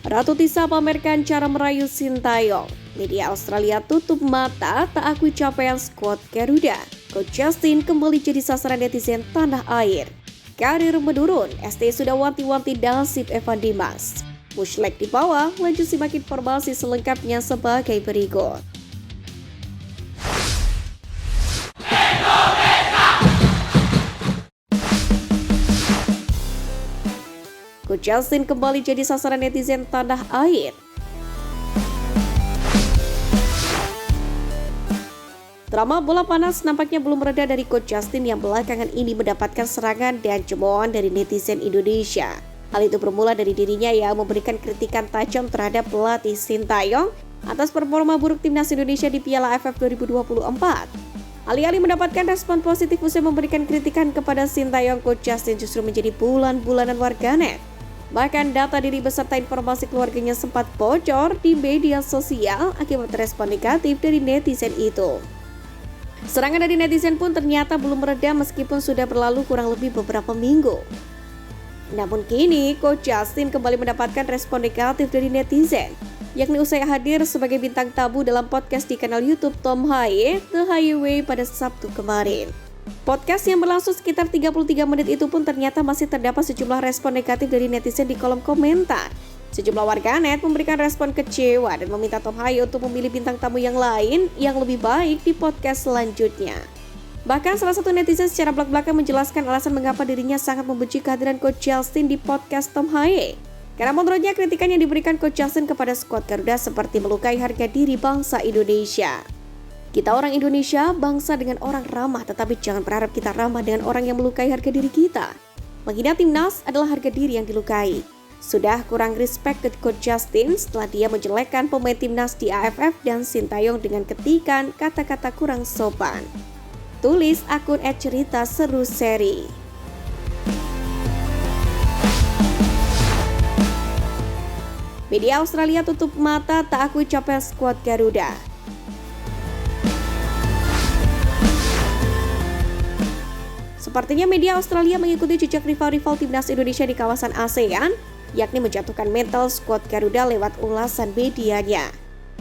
Ratu Tisa pamerkan cara merayu Sintayong. Media Australia tutup mata tak akui capaian skuad Garuda. Coach Justin kembali jadi sasaran netizen tanah air. Karir menurun, ST sudah wanti-wanti nasib Evan Dimas. Mushlek di bawah, lanjut simak informasi selengkapnya sebagai berikut. Coach Justin kembali jadi sasaran netizen tanah air. Drama bola panas nampaknya belum reda dari Coach Justin yang belakangan ini mendapatkan serangan dan cemoohan dari netizen Indonesia. Hal itu bermula dari dirinya yang memberikan kritikan tajam terhadap pelatih Sintayong atas performa buruk timnas Indonesia di Piala AFF 2024. Alih-alih mendapatkan respon positif usai memberikan kritikan kepada Sintayong, Coach Justin justru menjadi bulan-bulanan warganet. Bahkan data diri beserta informasi keluarganya sempat bocor di media sosial akibat respon negatif dari netizen itu. Serangan dari netizen pun ternyata belum mereda meskipun sudah berlalu kurang lebih beberapa minggu. Namun kini, Coach Justin kembali mendapatkan respon negatif dari netizen, yakni usai hadir sebagai bintang tamu dalam podcast di kanal YouTube Tom Haye, The Highway pada Sabtu kemarin. Podcast yang berlangsung sekitar 33 menit itu pun ternyata masih terdapat sejumlah respon negatif dari netizen di kolom komentar. Sejumlah warganet memberikan respon kecewa dan meminta Tom Haye untuk memilih bintang tamu yang lain yang lebih baik di podcast selanjutnya. Bahkan salah satu netizen secara belak-belakan menjelaskan alasan mengapa dirinya sangat membenci kehadiran Coach Justin di podcast Tom Haye. Karena menurutnya kritikan yang diberikan Coach Justin kepada skuad Garuda seperti melukai harga diri bangsa Indonesia. Kita orang Indonesia, bangsa dengan orang ramah, tetapi jangan berharap kita ramah dengan orang yang melukai harga diri kita. Menghina timnas adalah harga diri yang dilukai. Sudah kurang respect ke Coach Justin setelah dia menjelekkan pemain timnas di AFF dan Sintayong dengan ketikan kata-kata kurang sopan. Tulis akun @cerita_seru_seri. Media Australia tutup mata tak akui capaian skuad Garuda. Sepertinya media Australia mengikuti jejak rival-rival timnas Indonesia di kawasan ASEAN, yakni menjatuhkan mental skuad Garuda lewat ulasan medianya.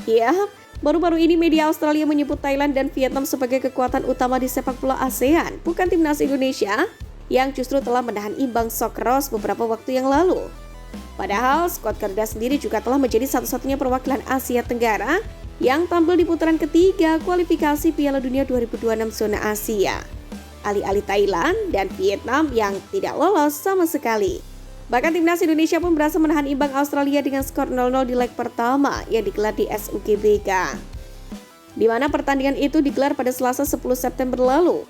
Ya, baru-baru ini media Australia menyebut Thailand dan Vietnam sebagai kekuatan utama di sepak bola ASEAN, bukan timnas Indonesia, yang justru telah menahan imbang Socceroos beberapa waktu yang lalu. Padahal skuad Garuda sendiri juga telah menjadi satu-satunya perwakilan Asia Tenggara yang tampil di putaran ketiga kualifikasi Piala Dunia 2026 zona Asia. Alih-alih Thailand dan Vietnam yang tidak lolos sama sekali. Bahkan timnas Indonesia pun berhasil menahan imbang Australia dengan skor 0-0 di leg pertama yang digelar di SUGBK. Di mana pertandingan itu digelar pada Selasa 10 September lalu.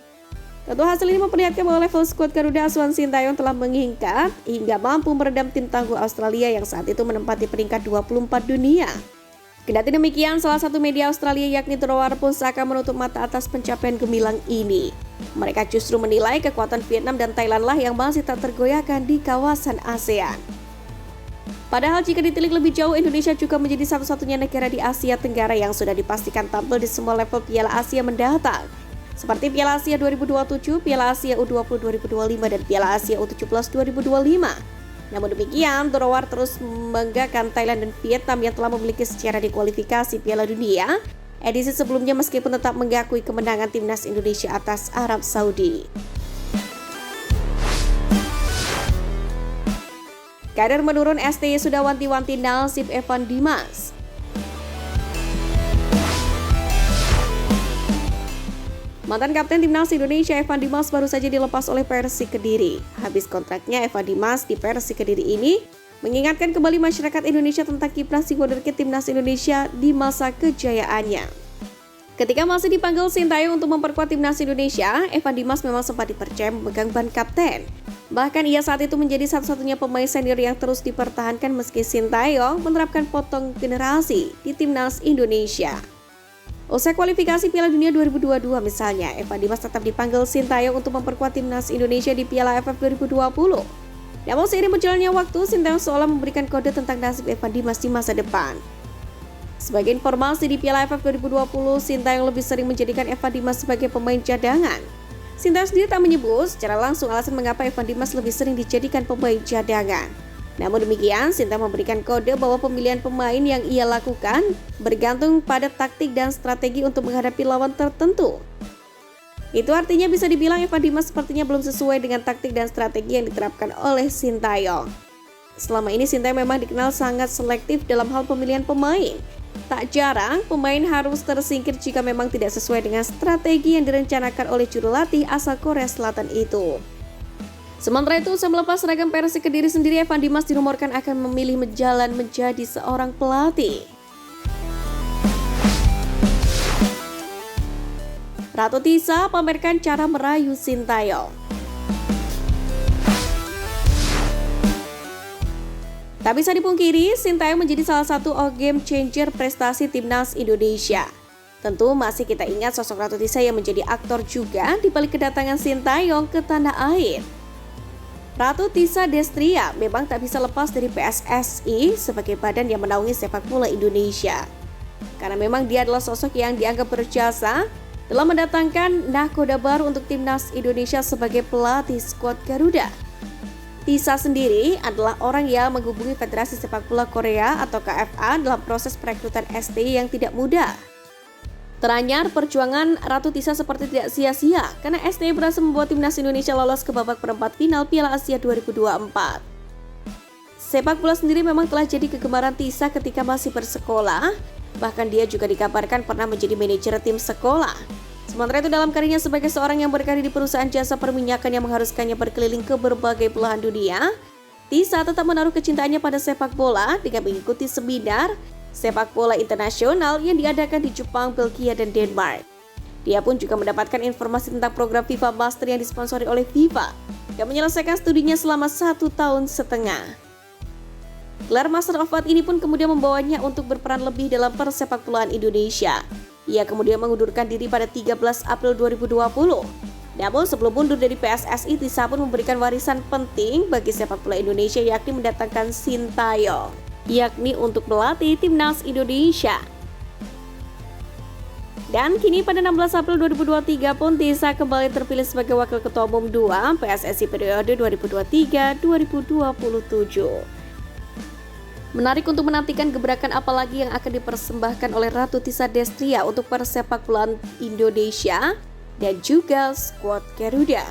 Tentu hasil ini memperlihatkan bahwa level skuad Garuda asuhan Sintayong telah meningkat hingga mampu meredam tim tangguh Australia yang saat itu menempati peringkat 24 dunia. Kendati demikian, salah satu media Australia yakni Terowar pun seakan menutup mata atas pencapaian gemilang ini. Mereka justru menilai kekuatan Vietnam dan Thailand lah yang masih tak tergoyahkan di kawasan ASEAN. Padahal jika ditilik lebih jauh, Indonesia juga menjadi satu-satunya negara di Asia Tenggara yang sudah dipastikan tampil di semua level Piala Asia mendatang. Seperti Piala Asia 2027, Piala Asia U20 2025, dan Piala Asia U17 2025. Namun demikian, Terowar terus membanggakan Thailand dan Vietnam yang telah memiliki sejarah di kualifikasi Piala Dunia edisi sebelumnya meskipun tetap mengakui kemenangan timnas Indonesia atas Arab Saudi. Karir menurun, STY sudah wanti-wanti nasib Evan Dimas. Mantan Kapten Timnas Indonesia Evan Dimas baru saja dilepas oleh Persik Kediri. Habis kontraknya, Evan Dimas di Persik Kediri ini mengingatkan kembali masyarakat Indonesia tentang kiprah si wonderkid Timnas Indonesia di masa kejayaannya. Ketika masih dipanggil Sintayong untuk memperkuat Timnas Indonesia, Evan Dimas memang sempat dipercaya memegang ban kapten. Bahkan ia saat itu menjadi satu-satunya pemain senior yang terus dipertahankan meski Sintayong menerapkan potong generasi di Timnas Indonesia. Usai kualifikasi Piala Dunia 2022 misalnya, Evan Dimas tetap dipanggil Sintayong untuk memperkuat Timnas Indonesia di Piala AFF 2020. Namun seiring berjalannya waktu, Sintayong seolah memberikan kode tentang nasib Evan Dimas di masa depan. Sebagai informasi, di Piala AFF 2020, Sintayong lebih sering menjadikan Evan Dimas sebagai pemain cadangan. Sintayong sendiri tak menyebut secara langsung alasan mengapa Evan Dimas lebih sering dijadikan pemain cadangan. Namun demikian, Sintayong memberikan kode bahwa pemilihan pemain yang ia lakukan bergantung pada taktik dan strategi untuk menghadapi lawan tertentu. Itu artinya bisa dibilang Evan Dimas sepertinya belum sesuai dengan taktik dan strategi yang diterapkan oleh Sintayong. Selama ini Sintayong memang dikenal sangat selektif dalam hal pemilihan pemain. Tak jarang, pemain harus tersingkir jika memang tidak sesuai dengan strategi yang direncanakan oleh juru latih asal Korea Selatan itu. Sementara itu, usai melepas seragam Persik Kediri sendiri, Evan Dimas dirumorkan akan memilih menjalan menjadi seorang pelatih. Ratu Tisa pamerkan cara merayu Sintayong. Tak bisa dipungkiri, Sintayong menjadi salah satu game changer prestasi timnas Indonesia. Tentu masih kita ingat sosok Ratu Tisa yang menjadi aktor juga di balik kedatangan Sintayong ke tanah air. Ratu Tisa Destria memang tak bisa lepas dari PSSI sebagai badan yang menaungi sepak bola Indonesia. Karena memang dia adalah sosok yang dianggap berjasa dalam mendatangkan nahkoda baru untuk timnas Indonesia sebagai pelatih skuad Garuda. Tisa sendiri adalah orang yang menghubungi Federasi Sepak Bola Korea atau KFA dalam proses perekrutan ST yang tidak mudah. Teranyar, perjuangan Ratu Tisa seperti tidak sia-sia karena STI berhasil membawa timnas Indonesia lolos ke babak perempat final Piala Asia 2024. Sepak bola sendiri memang telah jadi kegemaran Tisa ketika masih bersekolah, bahkan dia juga dikabarkan pernah menjadi manajer tim sekolah. Sementara itu dalam karirnya sebagai seorang yang berkarir di perusahaan jasa perminyakan yang mengharuskannya berkeliling ke berbagai belahan dunia, Tisa tetap menaruh kecintaannya pada sepak bola dengan mengikuti seminar sepak bola internasional yang diadakan di Jepang, Belgia, dan Denmark. Dia pun juga mendapatkan informasi tentang program FIFA Master yang disponsori oleh FIFA dan menyelesaikan studinya selama 1,5 tahun. Gelar Master of Art ini pun kemudian membawanya untuk berperan lebih dalam persepakbolaan Indonesia. Ia kemudian mengundurkan diri pada 13 April 2020. Namun sebelum mundur dari PSSI, Tisa pun memberikan warisan penting bagi sepak bola Indonesia yakni mendatangkan Sintayong, yakni untuk melatih timnas Indonesia. Dan kini pada 16 April 2023 pun Tisa kembali terpilih sebagai Wakil Ketua Umum 2 PSSI periode 2023-2027. Menarik untuk menantikan gebrakan apa lagi yang akan dipersembahkan oleh Ratu Tisa Destria untuk persepakbolaan Indonesia dan juga skuad Garuda.